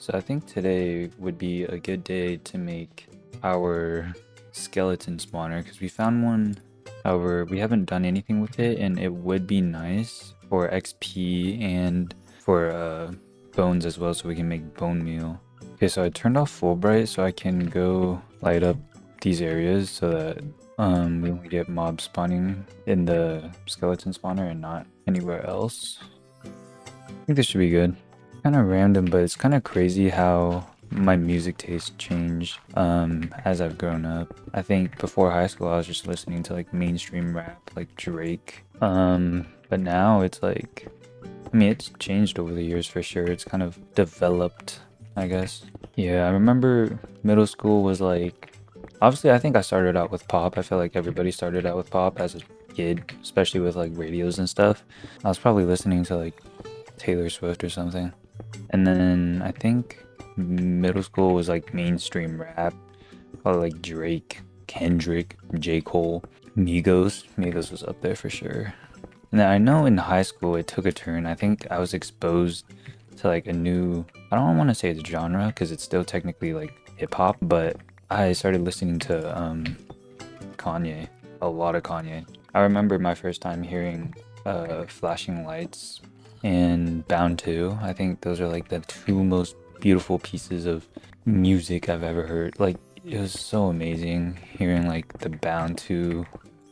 So I think today would be a good day to make our skeleton spawner because we found one. However, we haven't done anything with it, and it would be nice for XP and for bones as well, so we can make bone meal. Okay, so I turned off full bright so I can go light up these areas so that we only get mobs spawning in the skeleton spawner and not anywhere else. I think this should be good. Kind of random, but it's kind of crazy how my music taste changed as I've grown up. I think before high school I was just listening to like mainstream rap like Drake. But now it's like, I mean, it's changed over the years for sure. It's kind of developed, I guess. Yeah, I remember middle school was like, obviously I think I started out with pop. I feel like everybody started out with pop as a kid, especially with like radios and stuff. I was probably listening to like Taylor Swift or something. And then I think middle school was like mainstream rap, probably like Drake, Kendrick, J. Cole, Migos. Migos was up there for sure. And then I know in high school it took a turn. I think I was exposed to like a new, I don't want to say it's genre because it's still technically like hip hop, but I started listening to Kanye, a lot of Kanye. I remember my first time hearing Flashing Lights and Bound 2. I think those are like the two most beautiful pieces of music I've ever heard. Like, it was so amazing hearing like the Bound 2,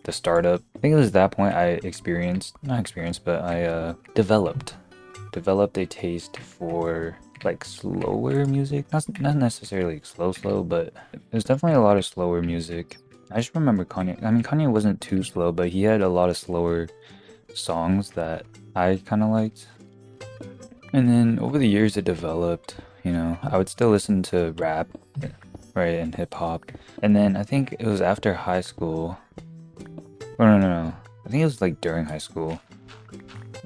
the startup. I think it was that point I not experienced, but I developed a taste for like slower music. Not necessarily like slow, but there's definitely a lot of slower music. I just remember Kanye. I mean, Kanye wasn't too slow, but he had a lot of slower songs that I kind of liked. And then over the years, it developed. I would still listen to rap, right, and hip hop. And then I think it was after high school. Oh, no. I think it was like during high school.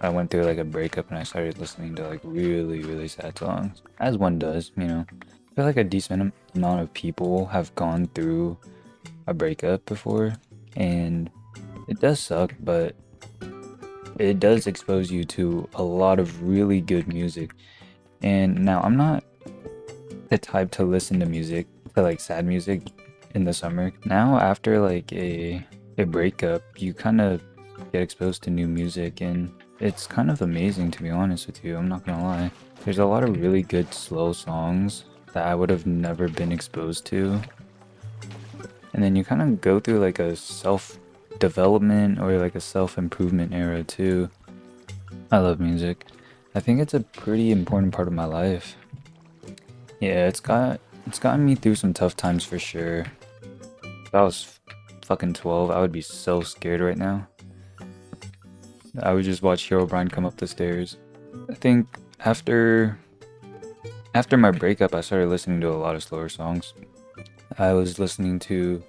I went through like a breakup and I started listening to like really, really sad songs, as one does. I feel like a decent amount of people have gone through a breakup before, and it does suck, but it does expose you to a lot of really good music. And now I'm not the type to listen to music, to like sad music in the summer. Now after like a breakup, you kind of get exposed to new music, and it's kind of amazing, to be honest with you. I'm not gonna lie. There's a lot of really good slow songs that I would have never been exposed to. And then you kind of go through like a self development or like a self improvement era too. I love music. I think it's a pretty important part of my life. Yeah, it's gotten me through some tough times for sure. If I was fucking 12, I would be so scared right now. I would just watch Herobrine come up the stairs. I think after my breakup, I started listening to a lot of slower songs. I was listening to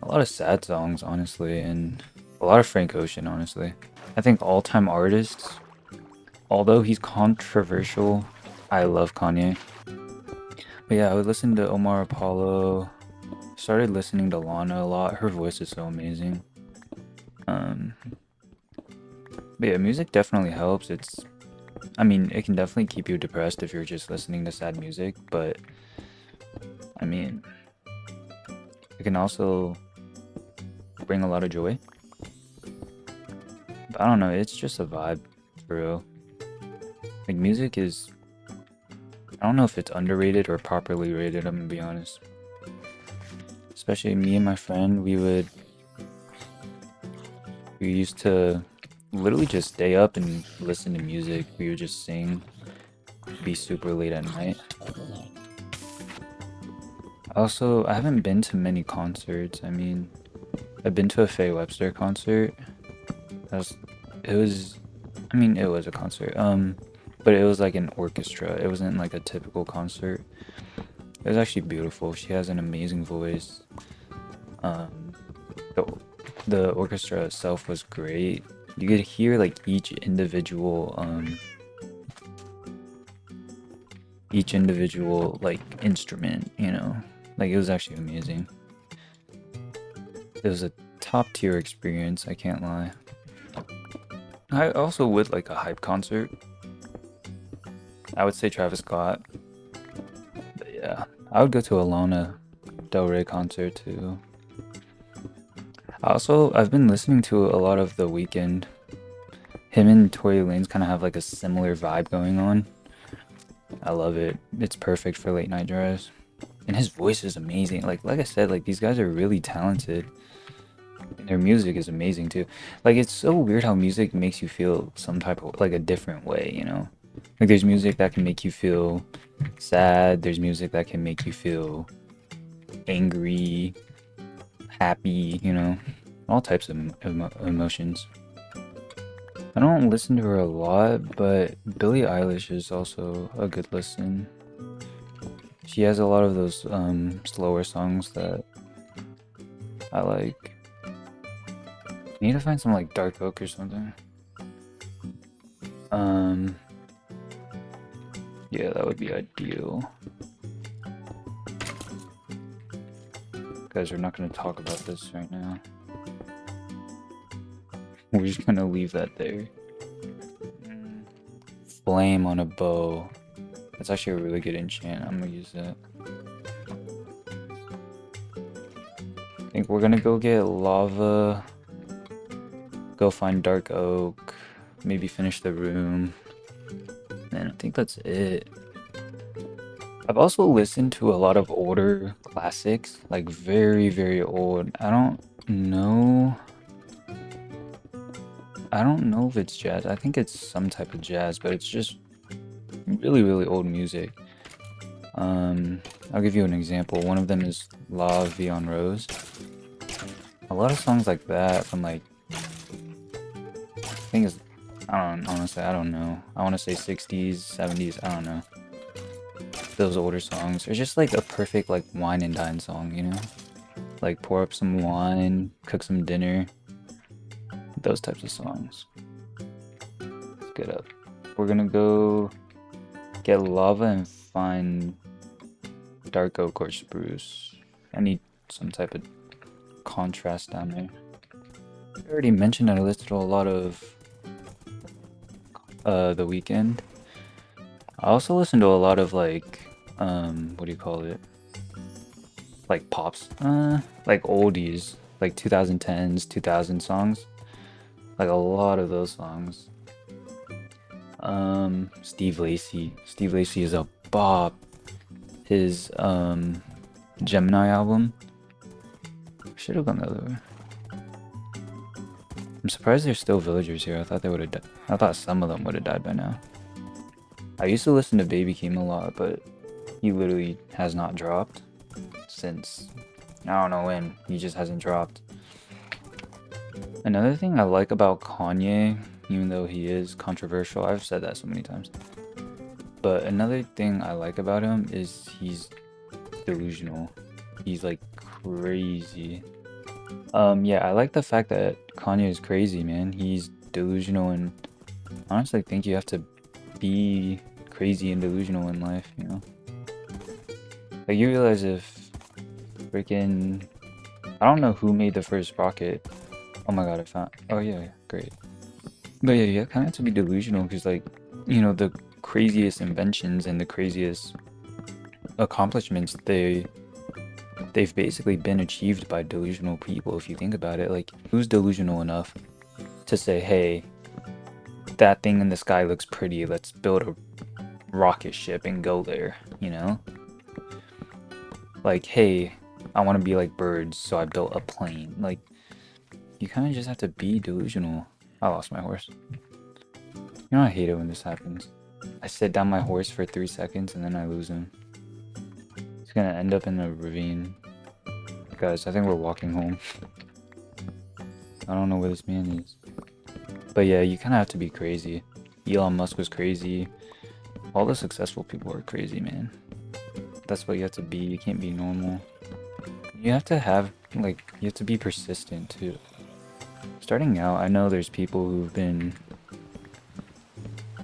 a lot of sad songs, honestly, and a lot of Frank Ocean, honestly. I think all-time artists, although he's controversial, I love Kanye. But yeah, I would listen to Omar Apollo. Started listening to Lana a lot. Her voice is so amazing. Um, but yeah, music definitely helps. I mean, it can definitely keep you depressed if you're just listening to sad music, but I mean, it can also bring a lot of joy. But I don't know, it's just a vibe, for real. Like, music is, I don't know if it's underrated or properly rated, I'm gonna be honest. Especially me and my friend, we used to literally just stay up and listen to music. We would just sing, be super late at night. Also, I haven't been to many concerts. I mean, I've been to a Faye Webster concert. That it was, I mean, it was a concert. But it was like an orchestra. It wasn't like a typical concert. It was actually beautiful. She has an amazing voice. Um, the, the orchestra itself was great. You could hear like each individual like instrument. Like, it was actually amazing. It was a top tier experience, I can't lie. I also would like a hype concert. I would say Travis Scott. But yeah, I would go to a Lana Del Rey concert too. Also, I've been listening to a lot of The Weeknd. Him and Tory Lanez kind of have like a similar vibe going on. I love it. It's perfect for late night drives. And his voice is amazing. Like I said, like these guys are really talented. And their music is amazing too. Like it's so weird how music makes you feel some type of like a different way, you know? Like there's music that can make you feel sad, there's music that can make you feel angry, happy, you know, all types of emotions. I don't listen to her a lot, but Billie Eilish is also a good listen. She has a lot of those slower songs that I like. I need to find some like Dark Oak or something. Yeah, that would be ideal. Guys, we're not gonna talk about this right now. We're just gonna leave that there. Flame on a bow. That's actually a really good enchant. I'm gonna use that. I think we're gonna go get lava. Go find Dark Oak. Maybe finish the room. And I think that's it. I've also listened to a lot of older classics, like very, very old. I don't know if it's jazz. I think it's some type of jazz, but it's just really, really old music. I'll give you an example. One of them is La Vie en Rose. A lot of songs like that from like, I think it's, honestly, I don't know. I want to say 60s, 70s, I don't know. Those older songs are just like a perfect like wine and dine song, you know? Like pour up some wine, cook some dinner, those types of songs. Let's get up. We're gonna go get lava and find Dark Oak or Spruce. I need some type of contrast down there. I already mentioned that I listened to a lot of The Weeknd. I also listen to a lot of like, what do you call it? Like pops, like oldies, like 2010s, 2000 songs. Like a lot of those songs. Steve Lacy. Steve Lacy is a bop. His Gemini album. Should have gone the other way. I'm surprised there's still villagers here. I thought they would have. I thought some of them would have died by now. I used to listen to Baby Keem a lot, but he literally has not dropped since I don't know when. He just hasn't dropped. Another thing I like about Kanye, even though he is controversial, I've said that so many times. But another thing I like about him is he's delusional. He's like crazy. Yeah, I like the fact that Kanye is crazy, man. He's delusional, and honestly, I think you have to be crazy and delusional in life, you know? Like, you realize if freaking... I don't know who made the first rocket. Oh my god, I found... Oh yeah, great. But yeah, you kind of have to be delusional, because like, you know, the craziest inventions and the craziest accomplishments, they've basically been achieved by delusional people, if you think about it. Like, who's delusional enough to say, hey, that thing in the sky looks pretty, let's build a rocket ship and go there, you know? Like, hey, I want to be like birds, so I built a plane. Like, you kind of just have to be delusional. I lost my horse. You know, I hate it when this happens. I sit down my horse for 3 seconds and then I lose him. He's gonna end up in a ravine. Guys, I think we're walking home. I don't know where this man is. But yeah, you kind of have to be crazy. Elon Musk was crazy. All the successful people are crazy, man. That's what you have to be. You can't be normal. You have to have, like, you have to be persistent too. Starting out, I know there's people who've been,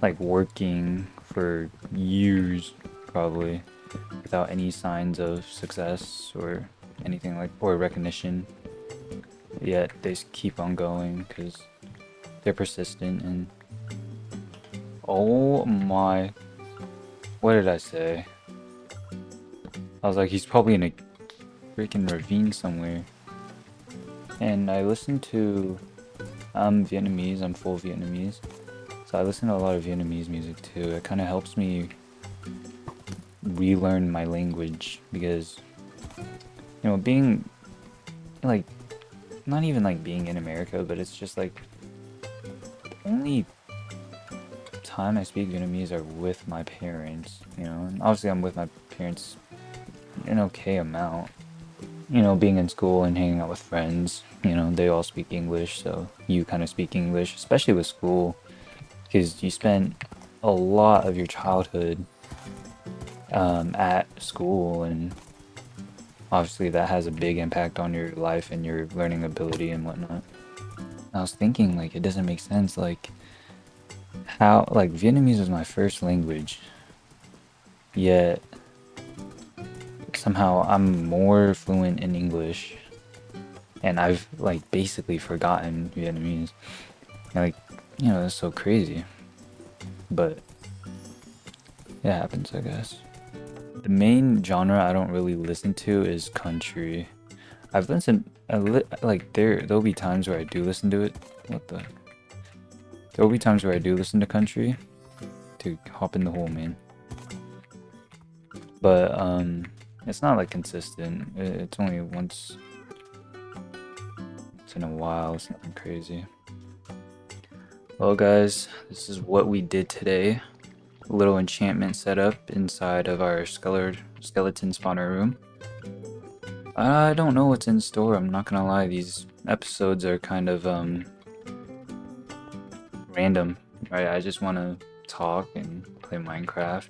like, working for years, probably, without any signs of success or anything like, or recognition. Yet they just keep on going because they're persistent. And oh my what did I say? I was like, he's probably in a freaking ravine somewhere. And I listened to, I'm Vietnamese, I'm full Vietnamese. So I listen to a lot of Vietnamese music too. It kind of helps me relearn my language because, you know, being like, not even like being in America, but it's just like the only time I speak Vietnamese are with my parents, you know. And obviously, I'm with my parents an okay amount. You know, being in school and hanging out with friends, you know, they all speak English, so you kind of speak English, especially with school, because you spend a lot of your childhood at school, and obviously that has a big impact on your life and your learning ability and whatnot. I was thinking, like, it doesn't make sense, like, how, like, Vietnamese was my first language, yet somehow I'm more fluent in English, and I've, like, basically forgotten Vietnamese. Like, you know, that's so crazy. But it happens, I guess. The main genre I don't really listen to is country. I've listened, like, there'll be times where I do listen to it. What the? There'll be times where I do listen to country to hop in the hole, man. But it's not like consistent. It's only once in a while. It's nothing crazy. Well, guys, this is what we did today. A little enchantment setup inside of our skeleton spawner room. I don't know what's in store, I'm not gonna lie. These episodes are kind of random, right? I just want to talk and play Minecraft.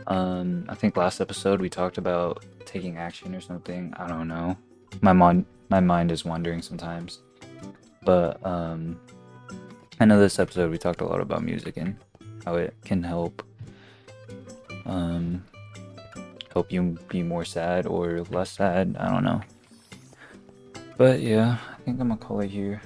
I think last episode we talked about taking action or something. I don't know. My mind is wandering sometimes. But I know this episode we talked a lot about music and how it can help help you be more sad or less sad. I don't know. But yeah, I think I'm gonna call it here.